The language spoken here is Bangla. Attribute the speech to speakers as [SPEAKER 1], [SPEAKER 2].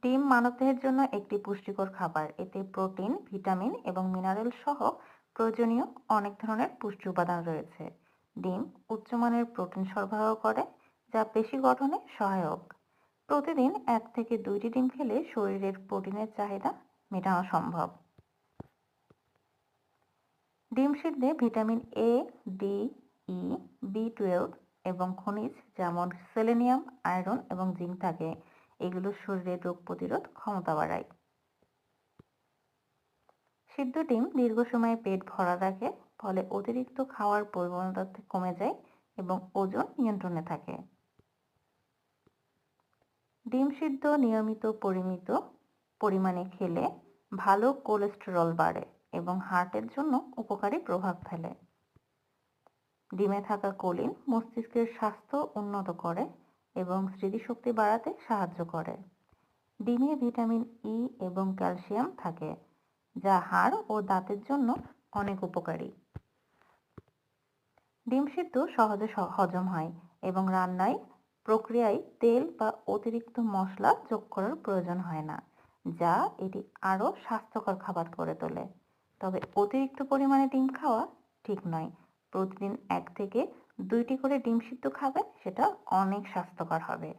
[SPEAKER 1] ডিম মানবদেহের জন্য একটি পুষ্টিকর খাবার। এতে প্রোটিন, ভিটামিন এবং মিনারেল সহ প্রয়োজনীয় অনেক ধরনের পুষ্টি উপাদান রয়েছে। ডিম উচ্চমানের প্রোটিন সরবরাহ করে, যা পেশি গঠনে সহায়ক। প্রতিদিন 1 থেকে 2টি ডিম খেলে শরীরের প্রোটিনের চাহিদা মেটানো সম্ভব। ডিম সিদ্ধে ভিটামিন এ, ডি, ই, বি12 এবং খনিজ যেমন সেলেনিয়াম, আয়রন এবং জিঙ্ক থাকে। এগুলো শরীরের রোগ প্রতিরোধ ক্ষমতা বাড়ায়। সিদ্ধ ডিম দীর্ঘ সময় পেট ভরা রাখে, ফলে অতিরিক্ত খাওয়ার প্রবণতা কমে যায় এবং ওজন নিয়ন্ত্রণে থাকে। ডিম সিদ্ধ নিয়মিত পরিমিত পরিমাণে খেলে ভালো কোলেস্টেরল বাড়ে এবং হার্টের জন্য উপকারী প্রভাব ফেলে। ডিমে থাকা কোলিন মস্তিষ্কের স্বাস্থ্য উন্নত করে এবং স্মৃতিশক্তি বাড়াতে সাহায্য করে। ডিমে ভিটামিন ই এবং ক্যালসিয়াম থাকে, যা হাড় ও দাঁতের জন্য অনেক উপকারী। ডিম সিদ্ধ সহজে হজম হয় এবং রান্নায় প্রক্রিয়ায় তেল বা অতিরিক্ত মশলা যোগ করার প্রয়োজন হয় না, যা এটি আরও স্বাস্থ্যকর খাবার করে তোলে। তবে অতিরিক্ত পরিমাণে ডিম খাওয়া ঠিক নয়। প্রতিদিন 1 থেকে 2টি করে ডিম সিদ্ধ খাবেন, সেটা অনেক স্বাস্থ্যকর হবে।